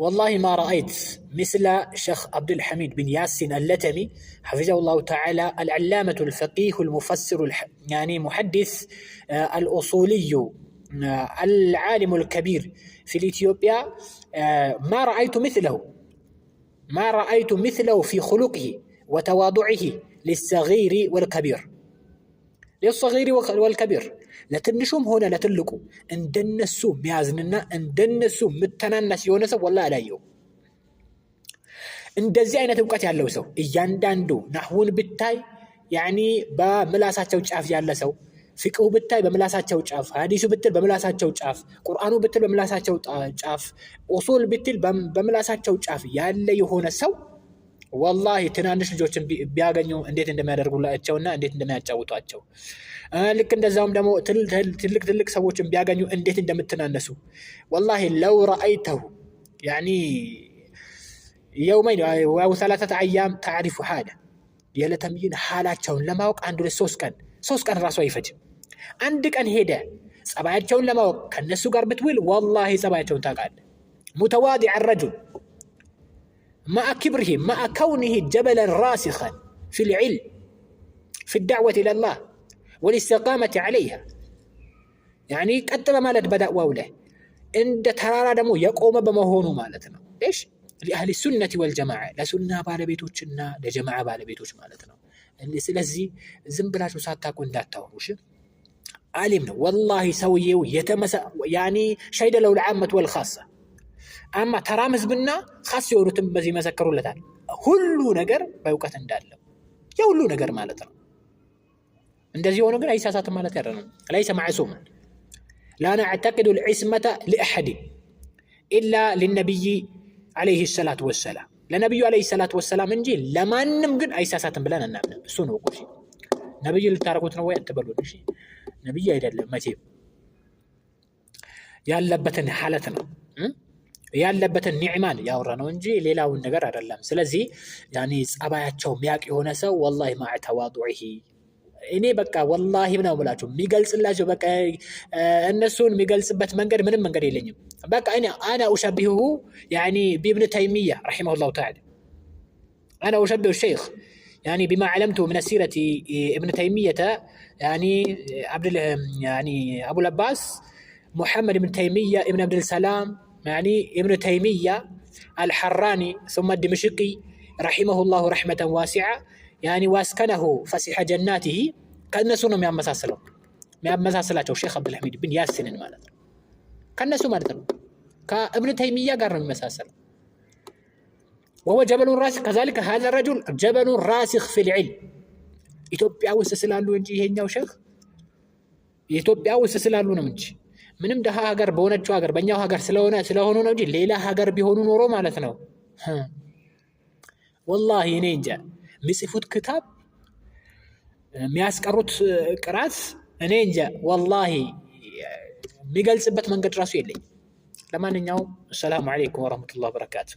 والله ما رأيت مثل شيخ عبد الحميد بن ياسين اللتمي حفظه الله تعالى، العلامة الفقيه المفسر يعني محدث الأصولي العالم الكبير في إثيوبيا. ما رأيت مثله في خلقه وتواضعه للصغير والكبير ለትንሹም ሆነ ለትልቁ እንደነሱ ሚያዝንና እንደነሱ ምተናነስ የሆነ ሰው والله አላየው። እንደዚህ አይነት ዕውቀት ያለው ሰው እያንዳንዱ ነህውን ብታይ ያኒ በምላሳቸው ጫፍ ያለ ሰው፣ ፍቅሁ ብታይ በምላሳቸው ጫፍ፣ ሐዲሱ ብትል በምላሳቸው ጫፍ፣ ቁርአኑ ብትል በምላሳቸው ጫፍ፣ ኡሱል ብትል በምላሳቸው ጫፍ ያለ የሆነ ሰው والله ትናንሽ ልጆችን ቢያገኙ እንዴት እንደሚያደርጉላቸውና እንዴት እንደሚያጫውቷቸው፣ ልክ እንደዛውም ደግሞ ትልቅ ሰዎችን ቢያገኙ እንዴት እንደምትናነሱ والله لو رأيته يعني يومين أو 3 أيام تعرف حاله የለተምይን حالاتቸውን ለማወቅ አንድ ለሶስት ቀን ራሱ አይፈጅ። አንድ ቀን ሄደ ጸባያቸውን ለማወቅ ከነሱ ጋር ብትውል والله ጸባያቸውን ታውቃለህ። متواضع الرجل مع كبره مع كونه جبلا راسخا في العلم في الدعوة إلى الله والاستقامة عليها، يعني قد مالت بدأ ووله عند ترارا دمو يقوم بمهونو مالتنا إيش لأهل السنة والجماعة، لسنة بالبيتوچنا لجماعة بالبيتوچ مالتنا اللي سلازي زنبلاچو ساتاكو እንዳታወሩሽ عالم ነው والله سويو يعني شهد له العامة والخاصة። أما ترامز بنا خاص يورتم بزي مذكروا لتان هلو نجر بيوقت እንዳለው የሁሉ ነገር ማለት ነው። እንደዚህ ሆኖ ግን አይሳሳትም ማለት አይደለም። ليس معصوما، لا نعتقد العصمة لأحد إلا للنبي عليه الصلاة والسلام، ለነብዩ عليه الصلاة والسلام እንጂ ለማንም ግን አይሳሳትም ብለን እናምናለን። እሱ ነው እሺ። ነብዩ ልታረጉት ነው ወይ አትበሉን። እሺ ነብዩ አይደለም መቼም ያለበትን ሐለት ነው ያለበትን ኒዕማን ያወራ ነው እንጂ ሌላውን ነገር አይደለም። ስለዚህ ያኒ ጸባያቸው ሚያቅ የሆነ ሰው والله مع تواضعه እኔ በቃ والله ነው ብላችሁ የሚገልጽላችሁ በቃ እነሱን የሚገልጽበት ምንም መንገድ የለኝም። በቃ انا اشبهه يعني بابن تيمية رحمه الله تعالى، انا اشبه الشيخ يعني بما علمته من السيرة ابن تيمية يعني يعني ابو العباس محمد بن تيمية ابن عبد السلام يعني ابن تيمية الحراني ثم الدمشقي رحمه الله رحمة واسعة، يعني واسكنه فسح جناته كالنسو نو ميامساسلاቸው ሼክ عبد الحميد بن ياسين ማለት ነው። ከነሱ ማለት ነው ከابن تيمية ጋር ነው የሚመሳሰለው። وهو جبل راسخ كذلك هذا الرجل جبل راسخ في العلم። ኢትዮጵያ ውስጥ ስላሉ እንጂ ይሄኛው ሼክ ኢትዮጵያ ውስጥ ስላሉ ነው እንጂ ምንም ደሃ ሀገር በሆነችው ሀገር በእኛው ሀገር ስለሆኑ ነው እንጂ ሌላ ሀገር ቢሆኑ ኖሮ ማለት ነው والله እኔ እንጃ የሚጽፉት ክታብ የሚያስቀሩት ቅራት እኔ እንጃ والله የሚገልጽበት መንገድ ራሱ የለኝም። ለማንኛውም ሰላም አለይኩም ወራህመቱላሂ ወበረካቱ።